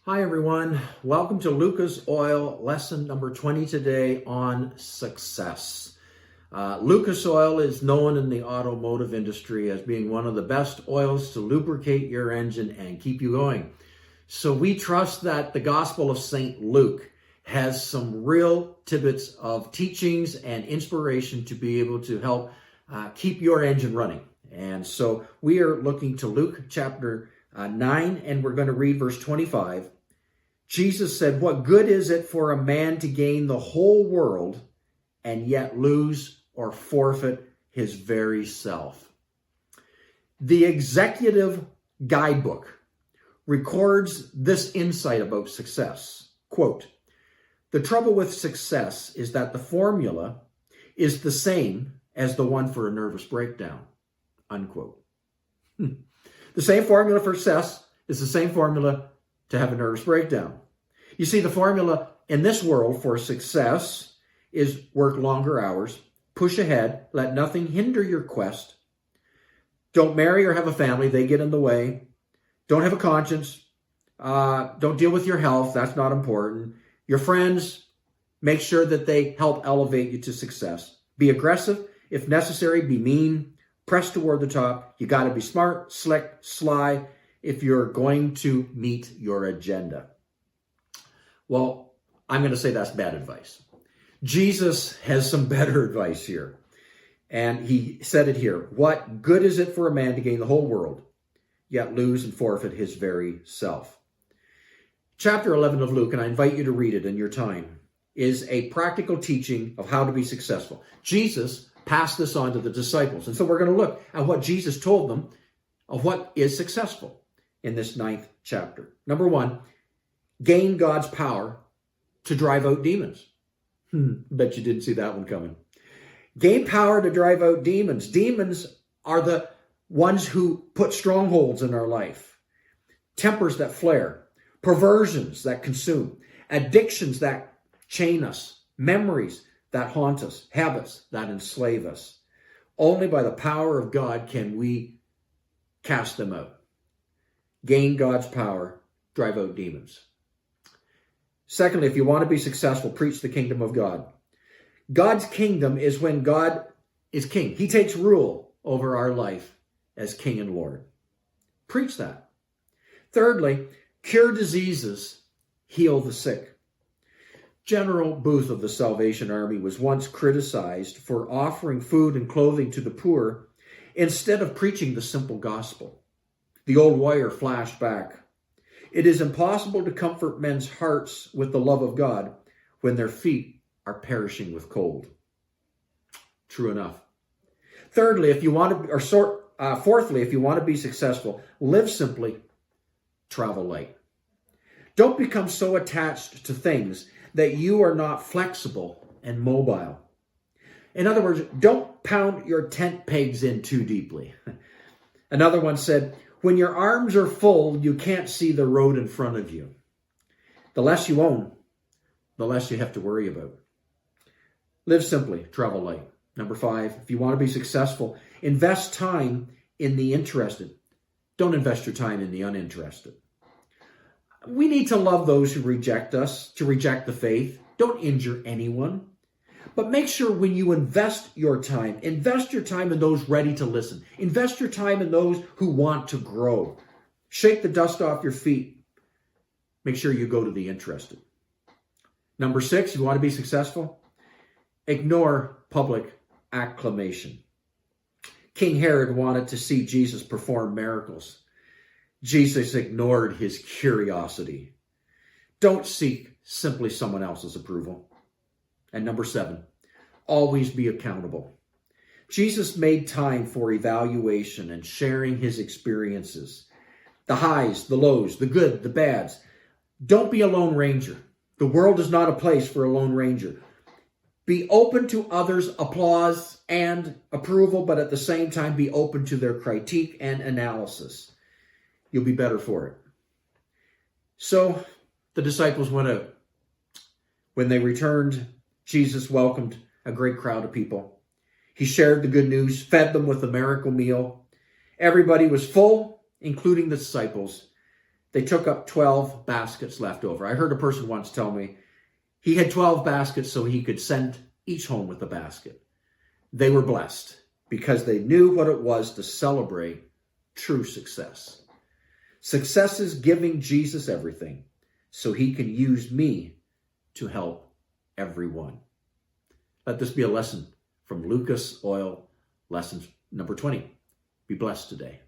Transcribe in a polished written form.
Hi everyone, welcome to Lucas Oil lesson number 20 today on success. Lucas Oil is known in the automotive industry as being one of the best oils to lubricate your engine and keep you going. So we trust that the Gospel of St. Luke has some real tidbits of teachings and inspiration to be able to help keep your engine running. And so we are looking to Luke chapter 9, and we're going to read verse 25. Jesus said, "What good is it for a man to gain the whole world and yet lose or forfeit his very self?" The Executive Guidebook records this insight about success. Quote, "The trouble with success is that the formula is the same as the one for a nervous breakdown." Unquote. The same formula for success is the same formula to have a nervous breakdown. You see, the formula in this world for success is work longer hours, push ahead, let nothing hinder your quest. Don't marry or have a family, they get in the way. Don't have a conscience. Don't deal with your health, that's not important. Your friends, make sure that they help elevate you to success. Be aggressive, if necessary, be mean, press toward the top. You got to be smart, slick, sly if you're going to meet your agenda. Well, I'm going to say that's bad advice. Jesus has some better advice here. And he said it here. What good is it for a man to gain the whole world, yet lose and forfeit his very self? Chapter 11 of Luke, and I invite you to read it in your time, is a practical teaching of how to be successful. Jesus passed this on to the disciples. And so we're going to look at what Jesus told them of what is successful in this 9th chapter. Number 1, gain God's power to drive out demons. Bet you didn't see that one coming. Gain power to drive out demons. Demons are the ones who put strongholds in our life. Tempers that flare. Perversions that consume. Addictions that chain us. Memories that haunt us, habits that enslave us. Only by the power of God can we cast them out. Gain God's power, drive out demons. Secondly, if you want to be successful, preach the kingdom of God. God's kingdom is when God is king. He takes rule over our life as king and Lord. Preach that. Thirdly, cure diseases, heal the sick. General Booth of the Salvation Army was once criticized for offering food and clothing to the poor instead of preaching the simple gospel. The old warrior flashed back, "It is impossible to comfort men's hearts with the love of God when their feet are perishing with cold." True enough. Fourthly, if you want to be successful, live simply, travel light. Don't become so attached to things that you are not flexible and mobile. In other words, don't pound your tent pegs in too deeply. Another one said, "When your arms are full, you can't see the road in front of you." The less you own, the less you have to worry about. Live simply, travel light. Number 5, if you want to be successful, invest time in the interested. Don't invest your time in the uninterested. We need to love those who reject us, to reject the faith. Don't injure anyone. But make sure when you invest your time in those ready to listen. Invest your time in those who want to grow. Shake the dust off your feet. Make sure you go to the interested. Number 6, you want to be successful? Ignore public acclamation. King Herod wanted to see Jesus perform miracles. Jesus ignored his curiosity. Don't seek simply someone else's approval. And number 7, always be accountable. Jesus made time for evaluation and sharing his experiences. The highs, the lows, the good, the bads. Don't be a lone ranger. The world is not a place for a lone ranger. Be open to others' applause and approval, but at the same time be open to their critique and analysis. You'll be better for it. So the disciples went out. When they returned, Jesus welcomed a great crowd of people. He shared the good news, fed them with a miracle meal. Everybody was full, including the disciples. they took up 12 baskets left over. I heard a person once tell me he had 12 baskets so he could send each home with a basket. They were blessed because they knew what it was to celebrate true success. Success is giving Jesus everything so he can use me to help everyone. Let this be a lesson from Lucas Oil, lesson number 20. Be blessed today.